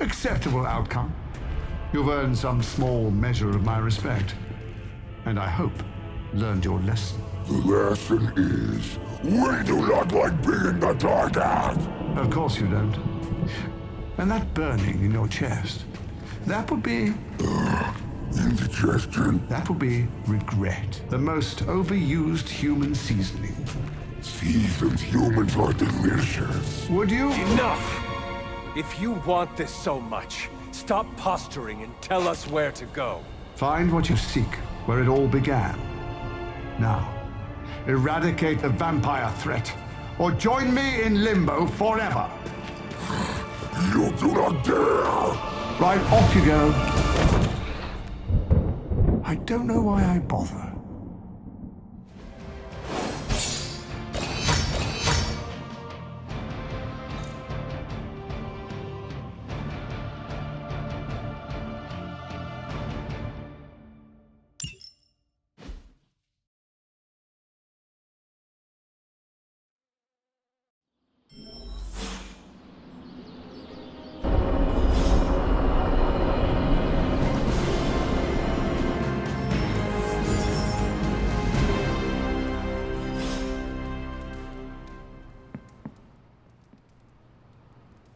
Acceptable outcome. You've earned some small measure of my respect. And I hope learned your lesson. The lesson is, we do not like being the target! Of course you don't. And that burning in your chest, that would be... indigestion. That would be regret. The most overused human seasoning. Seasoned humans are delicious. Would you? Enough! If you want this so much, stop posturing and tell us where to go. Find what you seek, where it all began. Now, eradicate the vampire threat, or join me in limbo forever. You do not dare! Right, off you go. I don't know why I bother.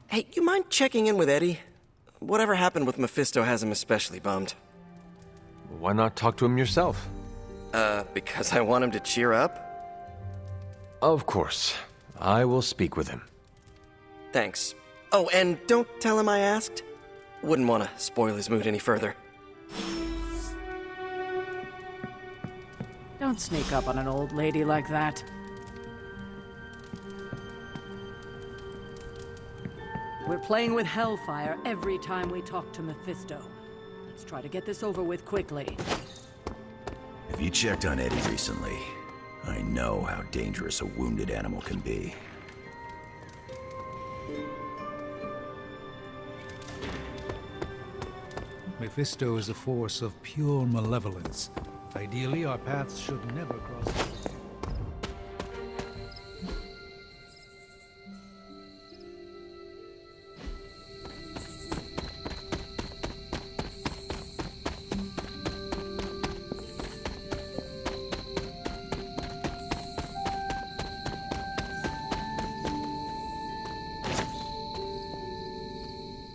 Hey, you mind checking in with Eddie? Whatever happened with Mephisto has him especially bummed. Why not talk to him yourself? Because I want him to cheer up? Of course. I will speak with him. Thanks. Oh, and don't tell him I asked. Wouldn't want to spoil his mood any further. Don't sneak up on an old lady like that. We're playing with hellfire every time we talk to Mephisto. Let's try to get this over with quickly. Have you checked on Eddie recently? I know how dangerous a wounded animal can be. Mephisto is a force of pure malevolence. Ideally, our paths should never cross.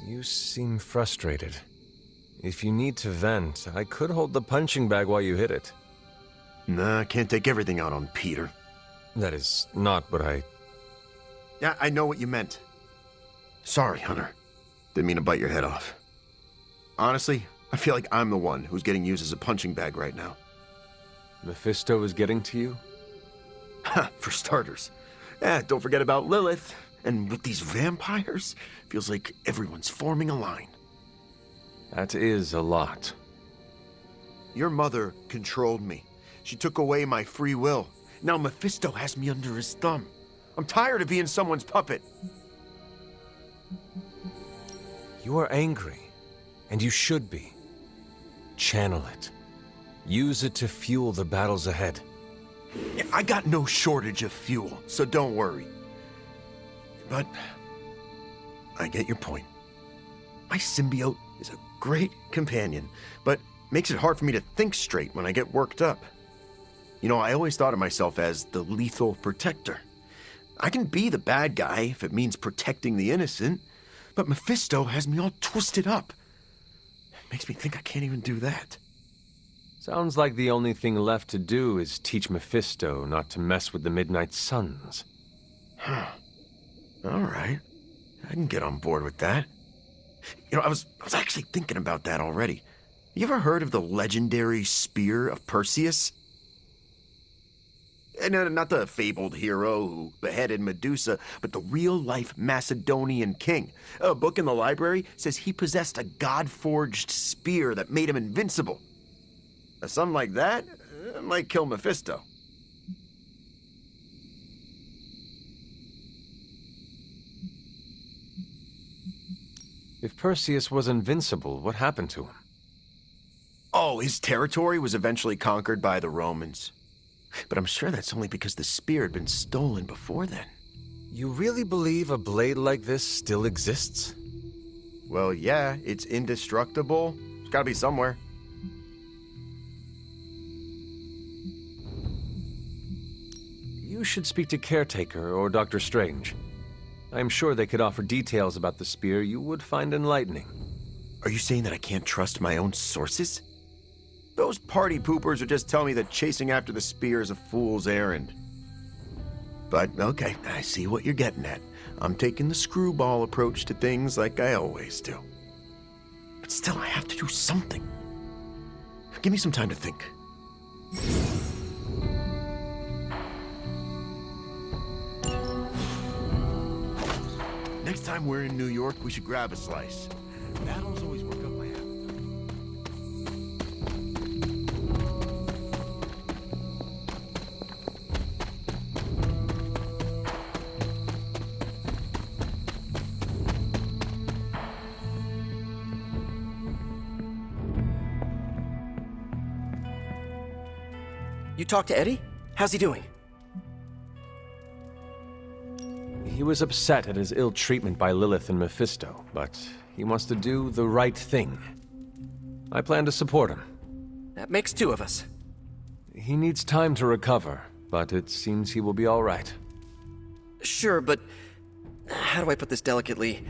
You seem frustrated. If you need to vent, I could hold the punching bag while you hit it. Nah, I can't take everything out on Peter. That is not what I... Yeah, I know what you meant. Sorry, Hunter. Didn't mean to bite your head off. Honestly, I feel like I'm the one who's getting used as a punching bag right now. Mephisto is getting to you? Ha, for starters. Don't forget about Lilith. And with these vampires, feels like everyone's forming a line. That is a lot. Your mother controlled me. She took away my free will. Now Mephisto has me under his thumb. I'm tired of being someone's puppet. You are angry, and you should be. Channel it. Use it to fuel the battles ahead. Yeah, I got no shortage of fuel, so don't worry. But I get your point. My symbiote is a great companion, but makes it hard for me to think straight when I get worked up. You know, I always thought of myself as the lethal protector. I can be the bad guy if it means protecting the innocent, but Mephisto has me all twisted up. It makes me think I can't even do that. Sounds like the only thing left to do is teach Mephisto not to mess with the Midnight Suns. Huh. All right. I can get on board with that. You know, I was actually thinking about that already. You ever heard of the legendary spear of Perseus? No, not the fabled hero who beheaded Medusa, but the real-life Macedonian king. A book in the library says he possessed a god-forged spear that made him invincible. Something like that might kill Mephisto. If Perseus was invincible, what happened to him? Oh, his territory was eventually conquered by the Romans. But I'm sure that's only because the spear had been stolen before then. You really believe a blade like this still exists? Well, yeah, it's indestructible. It's gotta be somewhere. You should speak to Caretaker or Dr. Strange. I'm sure they could offer details about the spear you would find enlightening. Are you saying that I can't trust my own sources? Those party poopers would just tell me that chasing after the spear is a fool's errand. But, okay, I see what you're getting at. I'm taking the screwball approach to things like I always do. But still, I have to do something. Give me some time to think. Next time we're in New York, we should grab a slice. Battles always work up my appetite. You talked to Eddie? How's he doing? He was upset at his ill treatment by Lilith and Mephisto, but he wants to do the right thing. I plan to support him. That makes two of us. He needs time to recover, but it seems he will be all right. Sure, but how do I put this delicately?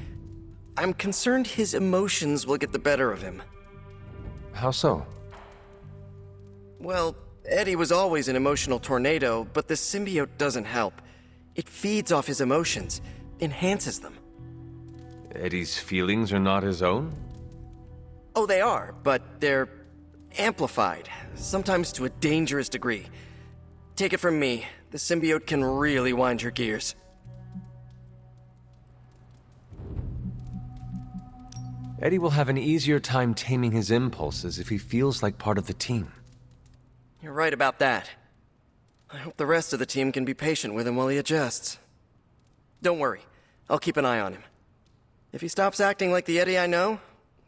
I'm concerned his emotions will get the better of him. How so? Well, Eddie was always an emotional tornado, but the symbiote doesn't help. It feeds off his emotions, enhances them. Eddie's feelings are not his own? Oh, they are, but they're amplified, sometimes to a dangerous degree. Take it from me, the symbiote can really wind your gears. Eddie will have an easier time taming his impulses if he feels like part of the team. You're right about that. I hope the rest of the team can be patient with him while he adjusts. Don't worry, I'll keep an eye on him. If he stops acting like the Eddie I know,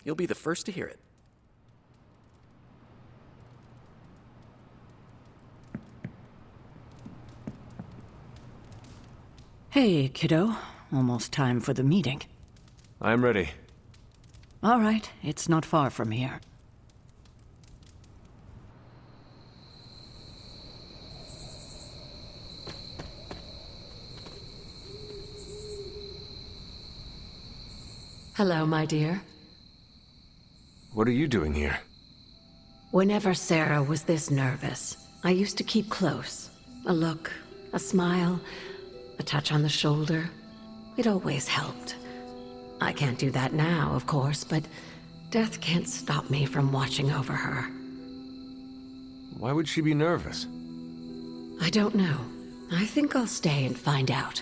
you'll be the first to hear it. Hey, kiddo. Almost time for the meeting. I'm ready. All right, it's not far from here. Hello, my dear. What are you doing here? Whenever Sarah was this nervous, I used to keep close. A look, a smile, a touch on the shoulder. It always helped. I can't do that now, of course, but death can't stop me from watching over her. Why would she be nervous? I don't know. I think I'll stay and find out.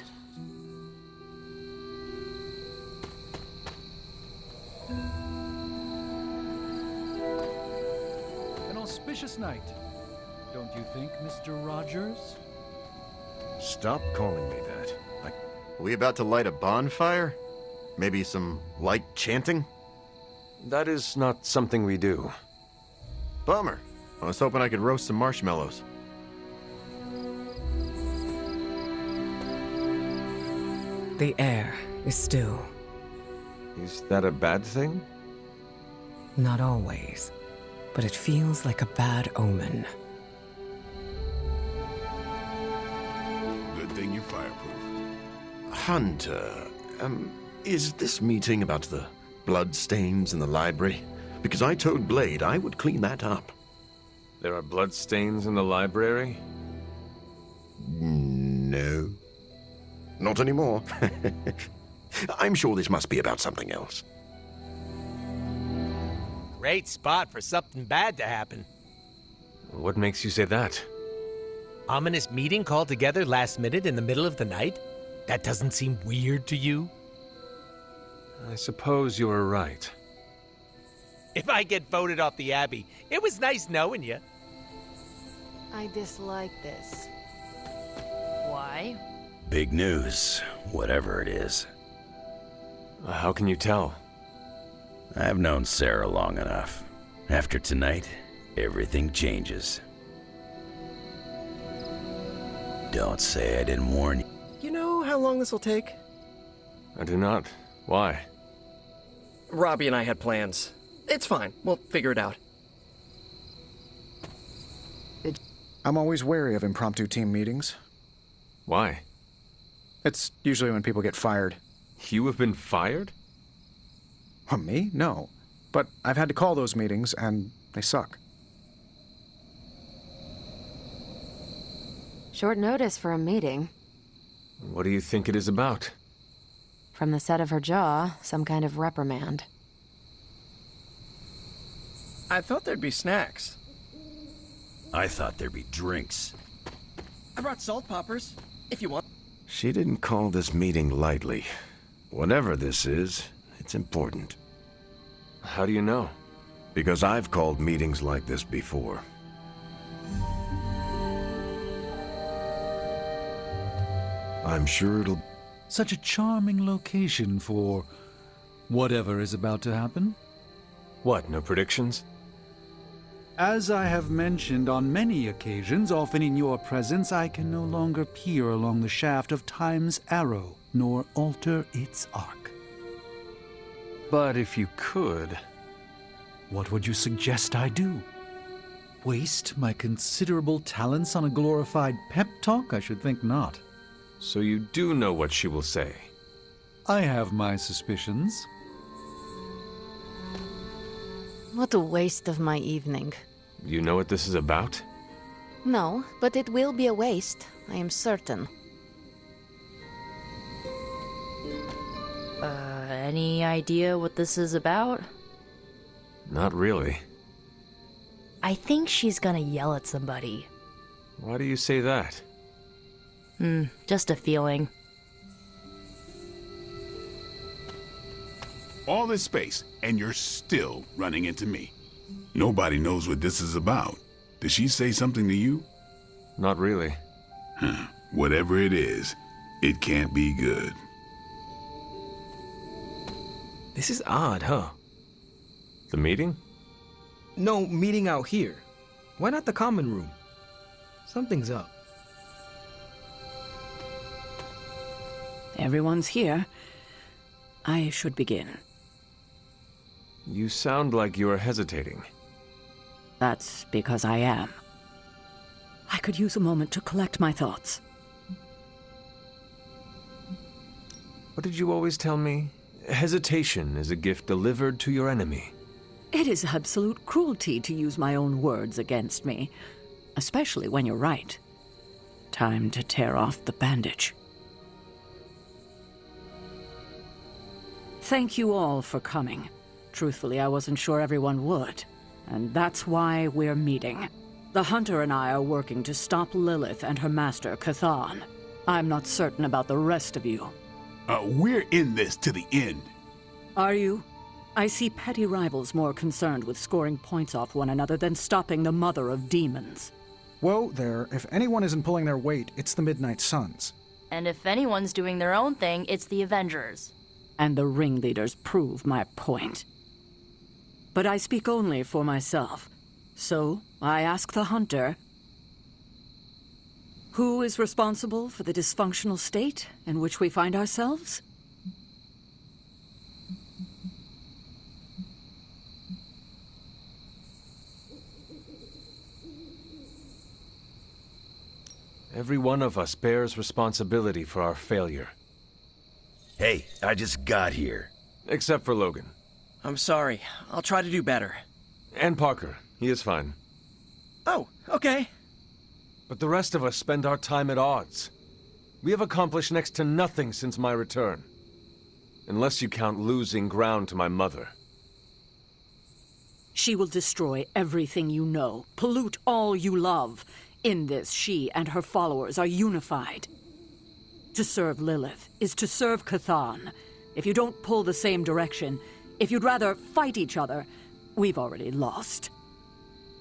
An auspicious night, don't you think, Mr. Rogers? Stop calling me that. Are we about to light a bonfire? Maybe some light chanting? That is not something we do. Bummer. I was hoping I could roast some marshmallows. The air is still. Is that a bad thing? Not always, but it feels like a bad omen. Good thing you're fireproof. Hunter, is this meeting about the bloodstains in the library? Because I told Blade I would clean that up. There are bloodstains in the library? No. Not anymore. I'm sure this must be about something else. Great spot for something bad to happen. What makes you say that? Ominous meeting called together last minute in the middle of the night? That doesn't seem weird to you? I suppose you are right. If I get voted off the Abbey, it was nice knowing you. I dislike this. Why? Big news, whatever it is. How can you tell? I've known Sarah long enough. After tonight, everything changes. Don't say I didn't warn you. You know how long this will take? I do not. Why? Robbie and I had plans. It's fine. We'll figure it out. I'm always wary of impromptu team meetings. Why? It's usually when people get fired. You have been fired? Well, me? No. But I've had to call those meetings, and they suck. Short notice for a meeting. What do you think it is about? From the set of her jaw, some kind of reprimand. I thought there'd be snacks. I thought there'd be drinks. I brought salt poppers, if you want. She didn't call this meeting lightly. Whatever this is, it's important. How do you know? Because I've called meetings like this before. I'm sure it'll... Such a charming location for whatever is about to happen. What, no predictions? As I have mentioned on many occasions, often in your presence, I can no longer peer along the shaft of time's arrow, nor alter its arc. But if you could... What would you suggest I do? Waste my considerable talents on a glorified pep talk? I should think not. So you do know what she will say? I have my suspicions. What a waste of my evening. You know what this is about? No, but it will be a waste, I am certain. Any idea what this is about? Not really. I think she's gonna yell at somebody. Why do you say that? Just a feeling. All this space, and you're still running into me. Nobody knows what this is about. Did she say something to you? Not really. Whatever it is, it can't be good. This is odd, huh? The meeting? No, meeting out here. Why not the common room? Something's up. Everyone's here. I should begin. You sound like you are hesitating. That's because I am. I could use a moment to collect my thoughts. What did you always tell me? Hesitation is a gift delivered to your enemy. It is absolute cruelty to use my own words against me, especially when you're right. Time to tear off the bandage. Thank you all for coming. Truthfully, I wasn't sure everyone would. And that's why we're meeting. The Hunter and I are working to stop Lilith and her master, Cathan. I'm not certain about the rest of you. We're in this to the end. Are you? I see petty rivals more concerned with scoring points off one another than stopping the mother of demons. Whoa there, if anyone isn't pulling their weight, it's the Midnight Suns. And if anyone's doing their own thing, it's the Avengers. And the ringleaders prove my point. But I speak only for myself. So, I ask the Hunter, who is responsible for the dysfunctional state in which we find ourselves? Every one of us bears responsibility for our failure. Hey, I just got here. Except for Logan. I'm sorry. I'll try to do better. And Parker. He is fine. Oh, okay. But the rest of us spend our time at odds. We have accomplished next to nothing since my return. Unless you count losing ground to my mother. She will destroy everything you know, pollute all you love. In this, she and her followers are unified. To serve Lilith is to serve Cathan. If you don't pull the same direction, if you'd rather fight each other, we've already lost.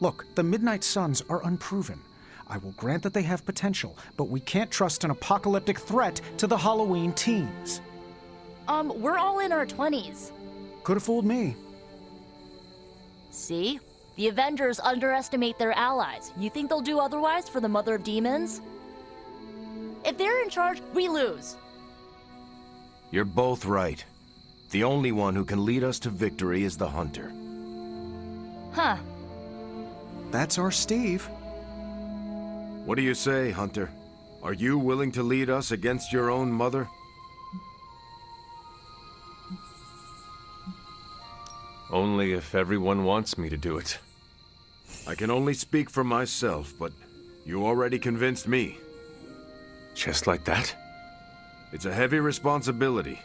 Look, the Midnight Suns are unproven. I will grant that they have potential, but we can't trust an apocalyptic threat to the Halloween teens. We're all in our 20s. Could have fooled me. See? The Avengers underestimate their allies. You think they'll do otherwise for the Mother of Demons? If they're in charge, we lose. You're both right. The only one who can lead us to victory is the Hunter. Huh. That's our Steve. What do you say, Hunter? Are you willing to lead us against your own mother? Only if everyone wants me to do it. I can only speak for myself, but you already convinced me. Just like that? It's a heavy responsibility.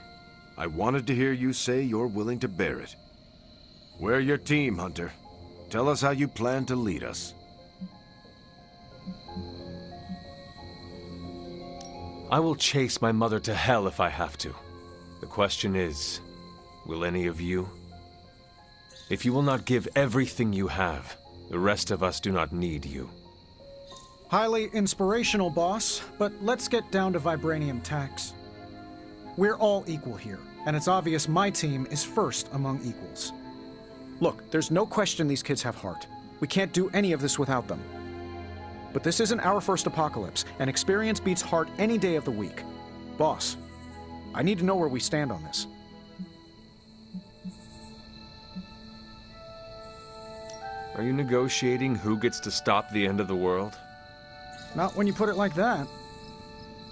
I wanted to hear you say you're willing to bear it. We're your team, Hunter. Tell us how you plan to lead us. I will chase my mother to hell if I have to. The question is, will any of you? If you will not give everything you have, the rest of us do not need you. Highly inspirational, boss, but let's get down to vibranium tax. We're all equal here, and it's obvious my team is first among equals. Look, there's no question these kids have heart. We can't do any of this without them. But this isn't our first apocalypse, and experience beats heart any day of the week. Boss, I need to know where we stand on this. Are you negotiating who gets to stop the end of the world? Not when you put it like that.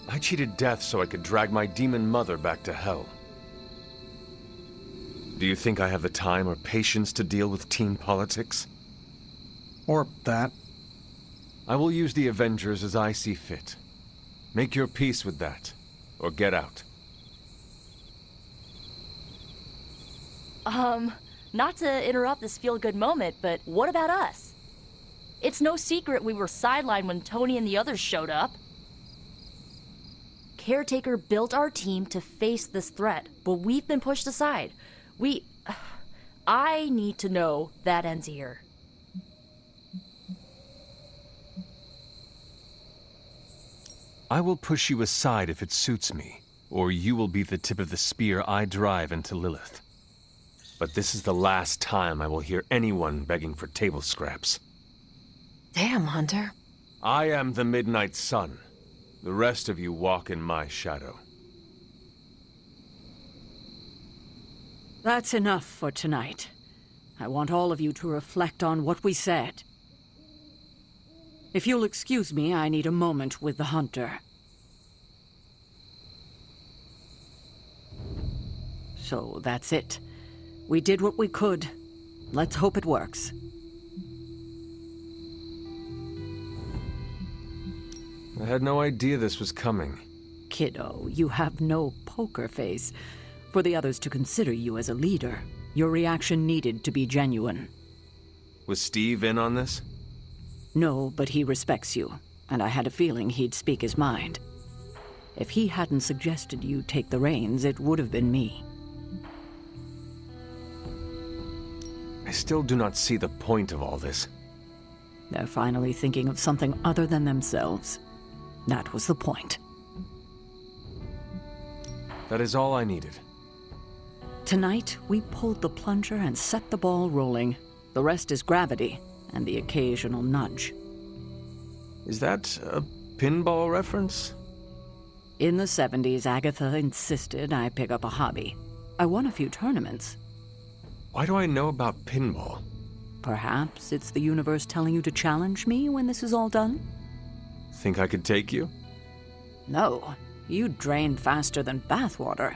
I cheated death so I could drag my demon mother back to hell. Do you think I have the time or patience to deal with team politics? Or that. I will use the Avengers as I see fit. Make your peace with that, or get out. Not to interrupt this feel-good moment, but what about us? It's no secret we were sidelined when Tony and the others showed up. Caretaker built our team to face this threat, but we've been pushed aside. I need to know that ends here. I will push you aside if it suits me, or you will be the tip of the spear I drive into Lilith. But this is the last time I will hear anyone begging for table scraps. Damn, Hunter. I am the Midnight Sun. The rest of you walk in my shadow. That's enough for tonight. I want all of you to reflect on what we said. If you'll excuse me, I need a moment with the Hunter. So that's it. We did what we could. Let's hope it works. I had no idea this was coming. Kiddo, you have no poker face. For the others to consider you as a leader, your reaction needed to be genuine. Was Steve in on this? No, but he respects you, and I had a feeling he'd speak his mind. If he hadn't suggested you take the reins, it would have been me. I still do not see the point of all this. They're finally thinking of something other than themselves. That was the point. That is all I needed. Tonight, we pulled the plunger and set the ball rolling. The rest is gravity, and the occasional nudge. Is that a pinball reference? In the 70s, Agatha insisted I pick up a hobby. I won a few tournaments. Why do I know about pinball? Perhaps it's the universe telling you to challenge me when this is all done? Think I could take you? No, you drain faster than bathwater.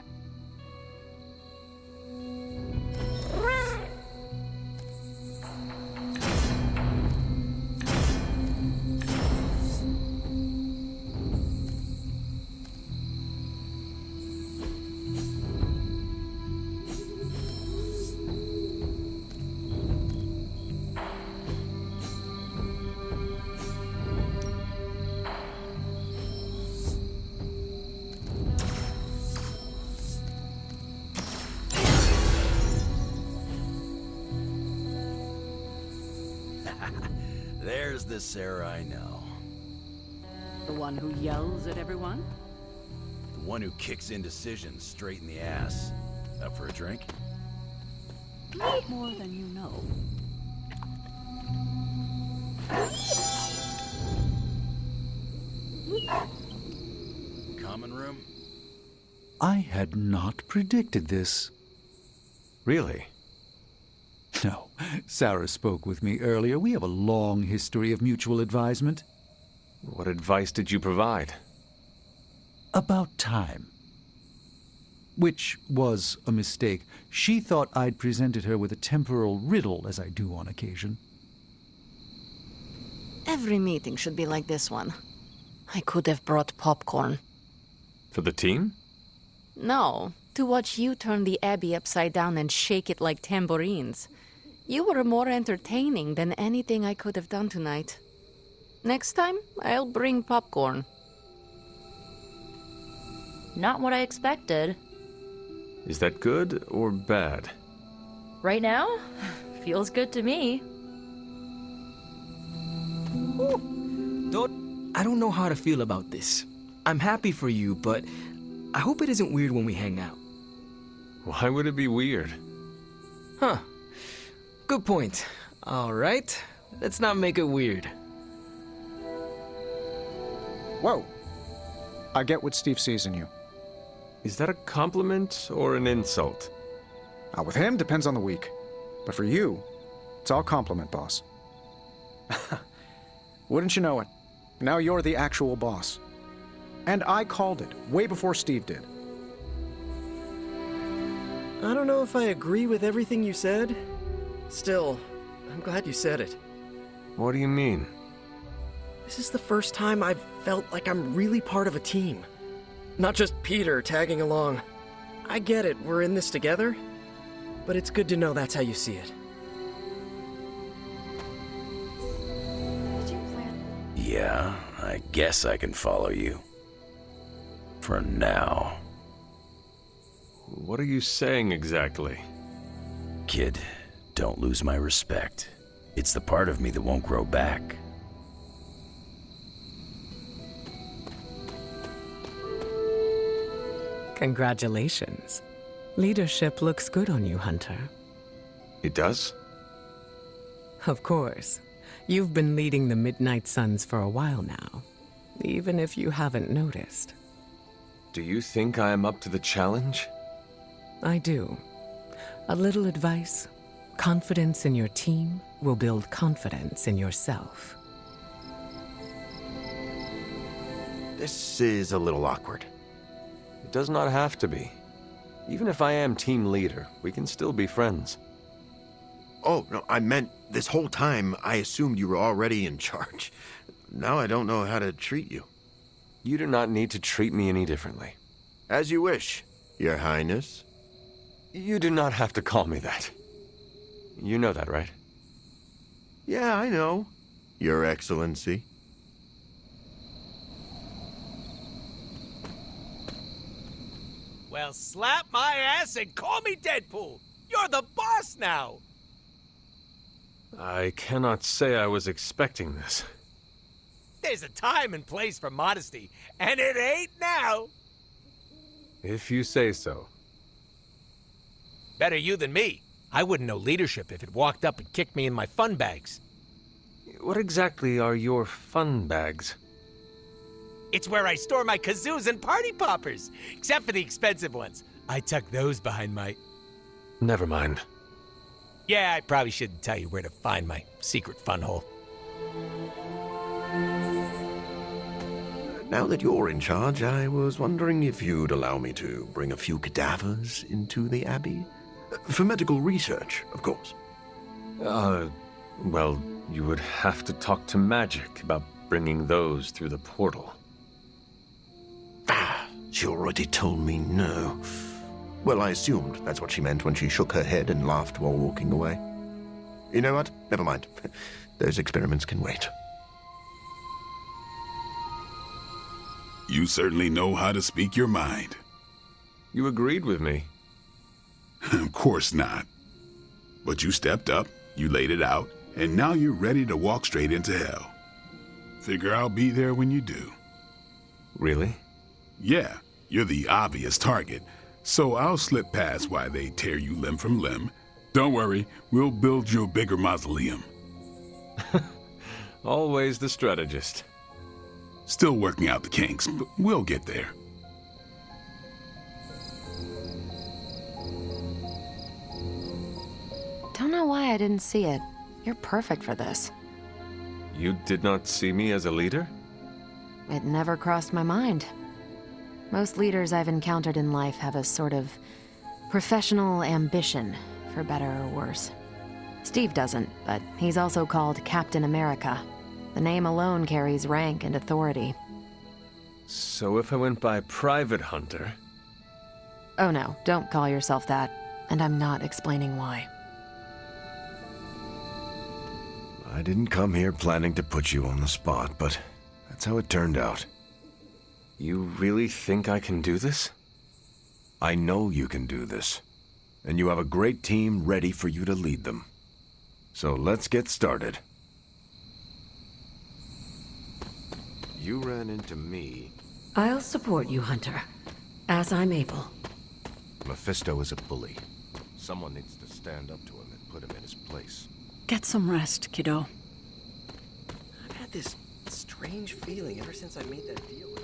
There's the Sarah I know. The one who yells at everyone? The one who kicks indecisions straight in the ass. Up for a drink? More than you know. Common room? I had not predicted this. Really? No, Sarah spoke with me earlier. We have a long history of mutual advisement. What advice did you provide? About time. Which was a mistake. She thought I'd presented her with a temporal riddle, as I do on occasion. Every meeting should be like this one. I could have brought popcorn. For the team? No, to watch you turn the Abbey upside down and shake it like tambourines. You were more entertaining than anything I could have done tonight. Next time, I'll bring popcorn. Not what I expected. Is that good or bad? Right now? Feels good to me. I don't know how to feel about this. I'm happy for you, but I hope it isn't weird when we hang out. Why would it be weird? Huh. Good point. All right. Let's not make it weird. Whoa. I get what Steve sees in you. Is that a compliment or an insult? With him, depends on the week. But for you, it's all compliment, boss. Wouldn't you know it? Now you're the actual boss. And I called it, way before Steve did. I don't know if I agree with everything you said. Still, I'm glad you said it. What do you mean? This is the first time I've felt like I'm really part of a team. Not just Peter tagging along. I get it, we're in this together. But it's good to know that's how you see it. Yeah, I guess I can follow you. For now. What are you saying exactly? Kid, don't lose my respect. It's the part of me that won't grow back. Congratulations. Leadership looks good on you, Hunter. It does? Of course. You've been leading the Midnight Suns for a while now, even if you haven't noticed. Do you think I am up to the challenge? I do. A little advice. Confidence in your team will build confidence in yourself. This is a little awkward. It does not have to be. Even if I am team leader, we can still be friends. Oh, no, I meant this whole time I assumed you were already in charge. Now I don't know how to treat you. You do not need to treat me any differently. As you wish, Your Highness. You do not have to call me that. You know that, right? Yeah, I know. Your Excellency. Well, slap my ass and call me Deadpool. You're the boss now. I cannot say I was expecting this. There's a time and place for modesty, and it ain't now. If you say so. Better you than me. I wouldn't know leadership if it walked up and kicked me in my fun bags. What exactly are your fun bags? It's where I store my kazoos and party poppers, except for the expensive ones. I tuck those behind my... Never mind. Yeah, I probably shouldn't tell you where to find my secret fun hole. Now that you're in charge, I was wondering if you'd allow me to bring a few cadavers into the Abbey. For medical research, of course. Well, you would have to talk to Magic about bringing those through the portal. She already told me no. Well, I assumed that's what she meant when she shook her head and laughed while walking away. You know what? Never mind. Those experiments can wait. You certainly know how to speak your mind. You agreed with me. Of course not. But you stepped up, you laid it out, and now you're ready to walk straight into hell. Figure I'll be there when you do. Really? Yeah, you're the obvious target, so I'll slip past why they tear you limb from limb. Don't worry, we'll build you a bigger mausoleum. Always the strategist. Still working out the kinks, but we'll get there. I didn't see it. You're perfect for this. You did not see me as a leader? It never crossed my mind. Most leaders I've encountered in life have a sort of professional ambition, for better or worse. Steve doesn't, but he's also called Captain America. The name alone carries rank and authority. So if I went by Private Hunter... Oh no, don't call yourself that. And I'm not explaining why. I didn't come here planning to put you on the spot, but that's how it turned out. You really think I can do this? I know you can do this. And you have a great team ready for you to lead them. So let's get started. You ran into me. I'll support you, Hunter, as I'm able. Mephisto is a bully. Someone needs to stand up to him and put him in his place. Get some rest, kiddo. I've had this strange feeling ever since I made that deal with